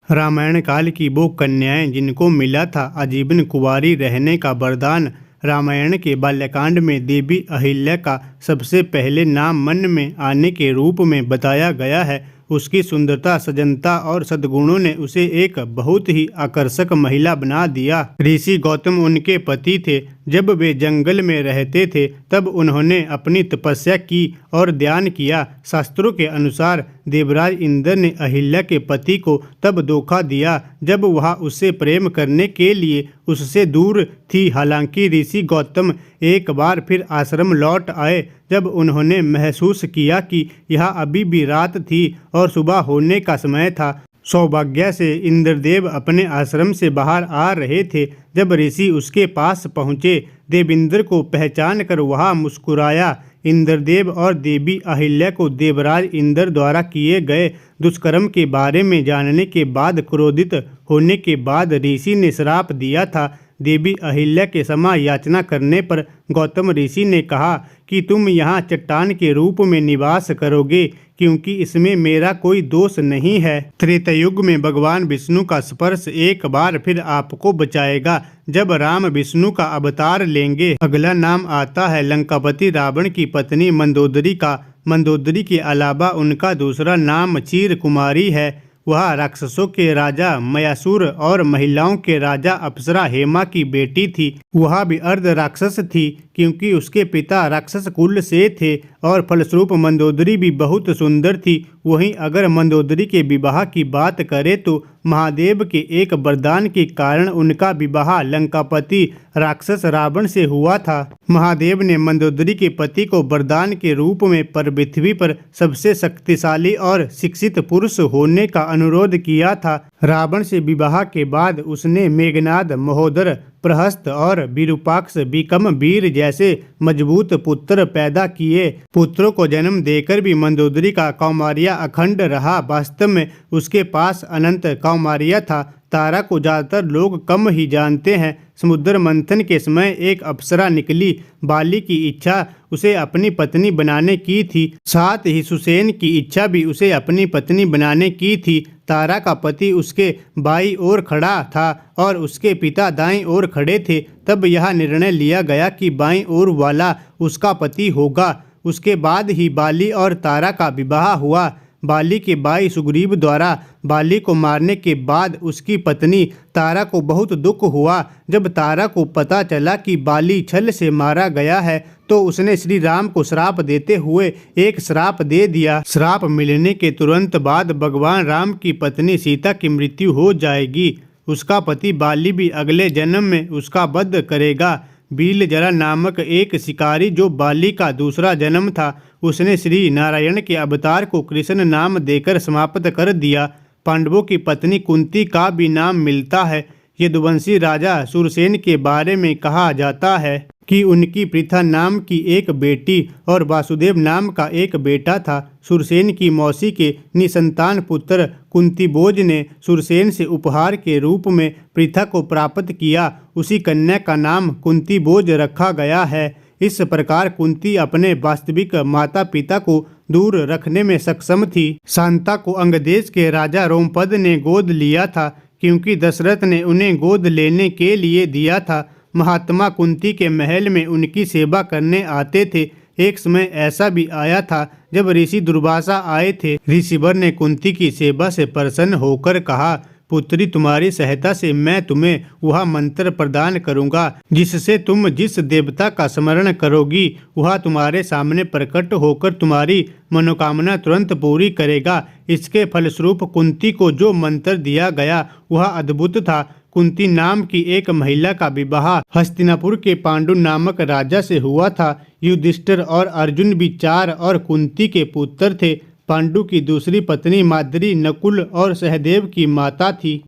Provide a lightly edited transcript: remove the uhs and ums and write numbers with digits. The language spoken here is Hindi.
रामायण काल की वो कन्याएं जिनको मिला था आजीवन कुंवारी रहने का वरदान। रामायण के बाल्यकांड में देवी अहिल्या का सबसे पहले नाम मन में आने के रूप में बताया गया है। उसकी सुंदरता, सजनता और सद्गुणों ने उसे एक बहुत ही आकर्षक महिला बना दिया। ऋषि गौतम उनके पति थे। जब वे जंगल में रहते थे तब उन्होंने अपनी तपस्या की और ध्यान किया। शास्त्रों के अनुसार देवराज इंद्र ने अहिल्या के पति को तब धोखा दिया जब वह उससे प्रेम करने के लिए उससे दूर थी। हालांकि ऋषि गौतम एक बार फिर आश्रम लौट आए जब उन्होंने महसूस किया कि यह अभी भी रात थी और सुबह होने का समय था। सौभाग्य से इंद्रदेव अपने आश्रम से बाहर आ रहे थे। जब ऋषि उसके पास पहुँचे, देवेंद्र को पहचान कर वह मुस्कुराया। इंद्रदेव और देवी अहिल्या को देवराज इंद्र द्वारा किए गए दुष्कर्म के बारे में जानने के बाद क्रोधित होने के बाद ऋषि ने श्राप दिया था। देवी अहिल्या के क्षमा याचना करने पर गौतम ऋषि ने कहा कि तुम यहाँ चट्टान के रूप में निवास करोगे क्योंकि इसमें मेरा कोई दोष नहीं है। त्रेतायुग में भगवान विष्णु का स्पर्श एक बार फिर आपको बचाएगा जब राम विष्णु का अवतार लेंगे। अगला नाम आता है लंकापति रावण की पत्नी मंदोदरी का। मंदोदरी के अलावा उनका दूसरा नाम क्षीर कुमारी है। वह राक्षसों के राजा मयासुर और महिलाओं के राजा अप्सरा हेमा की बेटी थी। वह भी अर्ध राक्षस थी क्योंकि उसके पिता राक्षस कुल से थे और फलस्वरूप मंदोदरी भी बहुत सुंदर थी। वहीं अगर मंदोदरी के विवाह की बात करें तो महादेव के एक वरदान के कारण उनका विवाह लंकापति राक्षस रावण से हुआ था। महादेव ने मंदोदरी के पति को वरदान के रूप में पृथ्वी पर सबसे शक्तिशाली और शिक्षित पुरुष होने का अनुरोध किया था। रावण से विवाह के बाद उसने मेघनाद, महोदर, प्रहस्त और विरूपाक्ष विक्रम वीर जैसे मजबूत पुत्र पैदा किए। पुत्रों को जन्म देकर भी मंदोदरी का कौमार्य अखंड रहा। वास्तव में उसके पास अनंत कौमार्य था। तारा को ज़्यादातर लोग कम ही जानते हैं। समुद्र मंथन के समय एक अप्सरा निकली। बाली की इच्छा उसे अपनी पत्नी बनाने की थी, साथ ही सुसेन की इच्छा भी उसे अपनी पत्नी बनाने की थी। तारा का पति उसके बाईं ओर खड़ा था और उसके पिता दाईं ओर खड़े थे। तब यह निर्णय लिया गया कि बाईं ओर वाला उसका पति होगा। उसके बाद ही बाली और तारा का विवाह हुआ। बाली के भाई सुग्रीव द्वारा बाली को मारने के बाद उसकी पत्नी तारा को बहुत दुख हुआ। जब तारा को पता चला कि बाली छल से मारा गया है तो उसने श्री राम को श्राप देते हुए एक श्राप दे दिया। श्राप मिलने के तुरंत बाद भगवान राम की पत्नी सीता की मृत्यु हो जाएगी। उसका पति बाली भी अगले जन्म में उसका वध करेगा। बीलजरा नामक एक शिकारी जो बाली का दूसरा जन्म था, उसने श्री नारायण के अवतार को कृष्ण नाम देकर समाप्त कर दिया। पांडवों की पत्नी कुंती का भी नाम मिलता है। यदुवंशी राजा सुरसेन के बारे में कहा जाता है कि उनकी पृथा नाम की एक बेटी और वासुदेव नाम का एक बेटा था। सुरसेन की मौसी के निसंतान पुत्र कुंतीभोज ने सुरसेन से उपहार के रूप में पृथा को प्राप्त किया। उसी कन्या का नाम कुंतीभोज रखा गया है। इस प्रकार कुंती अपने वास्तविक माता पिता को दूर रखने में सक्षम थी। शांता को अंगदेश के राजा रोमपद ने गोद लिया था क्योंकि दशरथ ने उन्हें गोद लेने के लिए दिया था। महात्मा कुंती के महल में उनकी सेवा करने आते थे। एक समय ऐसा भी आया था जब ऋषि दुर्वासा आए थे। ऋषिवर ने कुंती की सेवा से प्रसन्न होकर कहा, पुत्री, तुम्हारी सहायता से मैं तुम्हें वह मंत्र प्रदान करूंगा जिससे तुम जिस देवता का स्मरण करोगी वह तुम्हारे सामने प्रकट होकर तुम्हारी मनोकामना तुरंत पूरी करेगा। इसके फलस्वरूप कुंती को जो मंत्र दिया गया वह अद्भुत था। कुंती नाम की एक महिला का विवाह हस्तिनापुर के पांडु नामक राजा से हुआ था। युधिष्ठिर और अर्जुन भी 4 और कुंती के पुत्र थे। पांडु की दूसरी पत्नी माद्री नकुल और सहदेव की माता थी।